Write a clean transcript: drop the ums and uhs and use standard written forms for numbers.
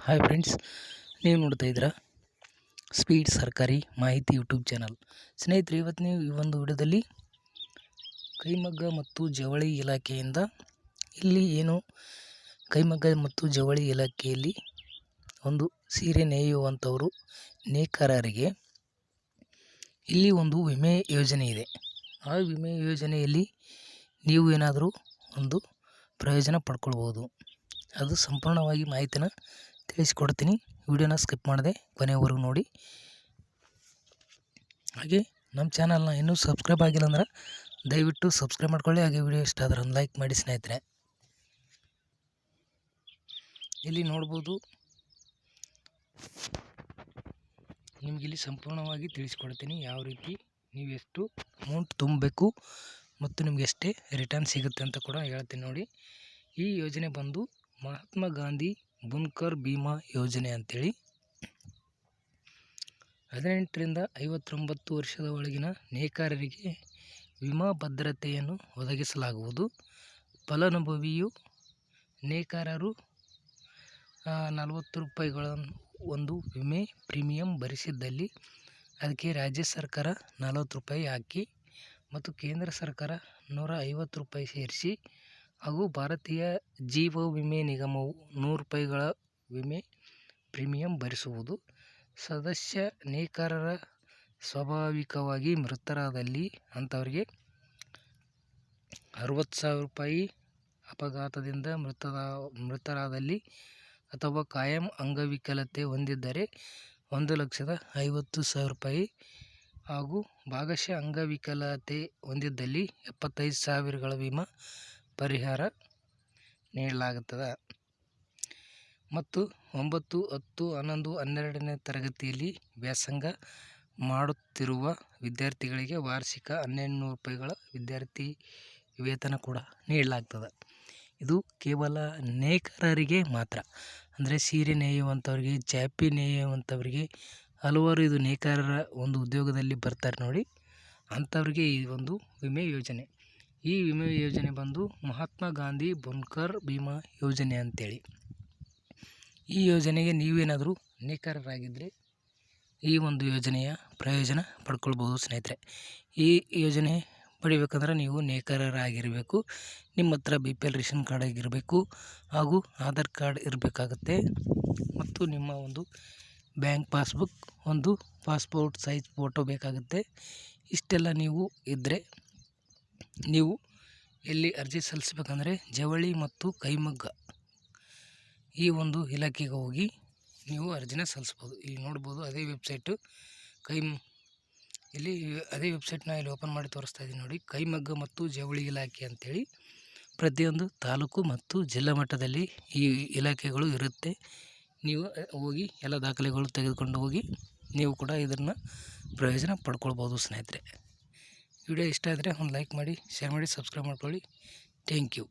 Hi friends, ನೀವು ನೋಡ್ತಾ ಇದ್ದೀರಾ ಸ್ಪೀಡ್ ಸರ್ಕಾರಿ ಮಾಹಿತಿ ಯೂಟ್ಯೂಬ್ ಚಾನಲ್. ಸ್ನೇಹಿತರೆ, ಇವತ್ತು ನೀವು ಈ ಒಂದು ವಿಡಿಯೋದಲ್ಲಿ ಕೈಮಗ್ಗ ಮತ್ತು ಜವಳಿ ಇಲಾಖೆಯಿಂದ ಇಲ್ಲಿ ಏನು ಕೈಮಗ್ಗ ಮತ್ತು ಜವಳಿ ಇಲಾಖೆಯಲ್ಲಿ ಒಂದು ಸೀರೆ ನೇಯುವಂಥವರು ನೇಕಾರರಿಗೆ ಇಲ್ಲಿ ಒಂದು ವಿಮೆ ಯೋಜನೆ ಇದೆ. ಆ ವಿಮೆ ಯೋಜನೆಯಲ್ಲಿ ನೀವು ಏನಾದರೂ ಒಂದು ಪ್ರಯೋಜನ ಪಡ್ಕೊಳ್ಬೋದು. ಅದು ಸಂಪೂರ್ಣವಾಗಿ ಮಾಹಿತಿನ ತಿಳಿಸಿಕೊಡ್ತೀನಿ. ವಿಡಿಯೋನ ಸ್ಕಿಪ್ ಮಾಡದೆ ಕೊನೆಯವರೆಗೂ ನೋಡಿ. ಹಾಗೆ ನಮ್ಮ ಚಾನಲ್ನ ಇನ್ನೂ ಸಬ್ಸ್ಕ್ರೈಬ್ ಆಗಿಲ್ಲ ಅಂದ್ರೆ ದಯವಿಟ್ಟು ಸಬ್ಸ್ಕ್ರೈಬ್ ಮಾಡ್ಕೊಳ್ಳಿ. ಹಾಗೆ ವಿಡಿಯೋ ಇಷ್ಟ ಆದರೆ ಒಂದು ಲೈಕ್ ಮಾಡಿ ಸ್ನೇಹಿತರೆ. ಇಲ್ಲಿ ನೋಡ್ಬೋದು, ನಿಮಗಿಲ್ಲಿ ಸಂಪೂರ್ಣವಾಗಿ ತಿಳಿಸ್ಕೊಡ್ತೀನಿ ಯಾವ ರೀತಿ ನೀವು ಎಷ್ಟು ಅಮೌಂಟ್ ತುಂಬಬೇಕು ಮತ್ತು ನಿಮ್ಗೆ ಎಷ್ಟೇ ರಿಟರ್ನ್ ಸಿಗುತ್ತೆ ಅಂತ ಕೂಡ ಹೇಳ್ತೀನಿ ನೋಡಿ. ಈ ಯೋಜನೆ ಬಂದು ಮಹಾತ್ಮ ಗಾಂಧಿ ಬುನ್ಕರ್ ಭೀಮಾ ಯೋಜನೆ ಅಂತೇಳಿ 18 ರಿಂದ 59 ವರ್ಷದ ಒಳಗಿನ ನೇಕಾರರಿಗೆ ವಿಮಾ ಭದ್ರತೆಯನ್ನು ಒದಗಿಸಲಾಗುವುದು. ಫಲಾನುಭವಿಯು ನೇಕಾರರು 40 ರೂಪಾಯಿಗಳನ್ನು ಒಂದು ವಿಮೆ ಪ್ರೀಮಿಯಂ ಭರಿಸಿದ್ದಲ್ಲಿ ಅದಕ್ಕೆ ರಾಜ್ಯ ಸರ್ಕಾರ 40 ರೂಪಾಯಿ ಹಾಕಿ ಮತ್ತು ಕೇಂದ್ರ ಸರ್ಕಾರ 150 ರೂಪಾಯಿ ಸೇರಿಸಿ ಹಾಗೂ ಭಾರತೀಯ ಜೀವ ವಿಮೆ ನಿಗಮವು 100 ರೂಪಾಯಿಗಳ ವಿಮೆ ಪ್ರೀಮಿಯಂ ಭರಿಸುವುದು. ಸದಸ್ಯ ನೇಕಾರರ ಸ್ವಾಭಾವಿಕವಾಗಿ ಮೃತರಾದಲ್ಲಿ ಅಂಥವರಿಗೆ 60,000 ರೂಪಾಯಿ, ಅಪಘಾತದಿಂದ ಮೃತರಾದಲ್ಲಿ ಅಥವಾ ಕಾಯಂ ಅಂಗವಿಕಲತೆ ಹೊಂದಿದ್ದರೆ 1,50,000 ರೂಪಾಯಿ ಹಾಗೂ ಭಾಗಶಃ ಅಂಗವಿಕಲತೆ ಹೊಂದಿದ್ದಲ್ಲಿ 75,000ಗಳ ವಿಮಾ ಪರಿಹಾರ ನೀಡಲಾಗುತ್ತದೆ. ಮತ್ತು 9, 10, 11, 12ನೇ ತರಗತಿಯಲ್ಲಿ ವ್ಯಾಸಂಗ ಮಾಡುತ್ತಿರುವ ವಿದ್ಯಾರ್ಥಿಗಳಿಗೆ ವಾರ್ಷಿಕ 1,200 ರೂಪಾಯಿಗಳ ವಿದ್ಯಾರ್ಥಿ ವೇತನ ಕೂಡ ನೀಡಲಾಗ್ತದೆ. ಇದು ಕೇವಲ ನೇಕಾರರಿಗೆ ಮಾತ್ರ, ಅಂದರೆ ಸೀರೆ ನೇಯುವಂಥವ್ರಿಗೆ, ಚಾಪಿ ನೇಯುವಂಥವ್ರಿಗೆ ಹಲವಾರು ಇದು ನೇಕಾರರ ಒಂದು ಉದ್ಯೋಗದಲ್ಲಿ ಬರ್ತಾರೆ ನೋಡಿ, ಅಂಥವ್ರಿಗೆ ಈ ಒಂದು ವಿಮೆ ಯೋಜನೆ. ಈ ವಿಮೆ ಯೋಜನೆ ಬಂದು ಮಹಾತ್ಮ ಗಾಂಧಿ ಬುನ್ಕರ್ ಭೀಮಾ ಯೋಜನೆ ಅಂತೇಳಿ. ಈ ಯೋಜನೆಗೆ ನೀವೇನಾದರೂ ನೇಕಾರರಾಗಿದ್ದರೆ ಈ ಒಂದು ಯೋಜನೆಯ ಪ್ರಯೋಜನ ಪಡ್ಕೊಳ್ಬೋದು ಸ್ನೇಹಿತರೆ. ಈ ಯೋಜನೆ ಪಡಿಬೇಕಂದ್ರೆ ನೀವು ನೇಕಾರರಾಗಿರಬೇಕು, ನಿಮ್ಮ ಹತ್ರ BPL ರೇಷನ್ ಕಾರ್ಡ್ ಆಗಿರಬೇಕು ಹಾಗೂ ಆಧಾರ್ ಕಾರ್ಡ್ ಇರಬೇಕಾಗತ್ತೆ ಮತ್ತು ನಿಮ್ಮ ಒಂದು ಬ್ಯಾಂಕ್ ಪಾಸ್ಬುಕ್, ಒಂದು ಪಾಸ್ಪೋರ್ಟ್ ಸೈಜ್ ಫೋಟೋ ಬೇಕಾಗುತ್ತೆ. ಇಷ್ಟೆಲ್ಲ ನೀವು ಇದ್ದರೆ ನೀವು ಎಲ್ಲಿ ಅರ್ಜಿ ಸಲ್ಲಿಸಬೇಕಂದ್ರೆ ಜವಳಿ ಮತ್ತು ಕೈಮಗ್ಗ ಈ ಒಂದು ಇಲಾಖೆಗೆ ಹೋಗಿ ನೀವು ಅರ್ಜಿನ ಸಲ್ಲಿಸ್ಬೋದು. ಇಲ್ಲಿ ನೋಡ್ಬೋದು, ಅದೇ ವೆಬ್ಸೈಟು ಇಲ್ಲಿ ಅದೇ ವೆಬ್ಸೈಟ್ನ ಇಲ್ಲಿ ಓಪನ್ ಮಾಡಿ ತೋರಿಸ್ತಾ ಇದ್ದೀನಿ ನೋಡಿ. ಕೈಮಗ್ಗ ಮತ್ತು ಜವಳಿ ಇಲಾಖೆ ಅಂಥೇಳಿ ಪ್ರತಿಯೊಂದು ತಾಲೂಕು ಮತ್ತು ಜಿಲ್ಲಾ ಮಟ್ಟದಲ್ಲಿ ಈ ಇಲಾಖೆಗಳು ಇರುತ್ತೆ. ನೀವು ಹೋಗಿ ಎಲ್ಲ ದಾಖಲೆಗಳು ತೆಗೆದುಕೊಂಡು ಹೋಗಿ ನೀವು ಕೂಡ ಇದನ್ನು ಪ್ರಯೋಜನ ಪಡ್ಕೊಳ್ಬೋದು ಸ್ನೇಹಿತರೆ. ವಿಡಿಯೋ ಇಷ್ಟ ಆದರೆ ಒಂದು ಲೈಕ್ ಮಾಡಿ, ಶೇರ್ ಮಾಡಿ, ಸಬ್ಸ್ಕ್ರೈಬ್ ಮಾಡ್ಕೊಳ್ಳಿ. Thank you.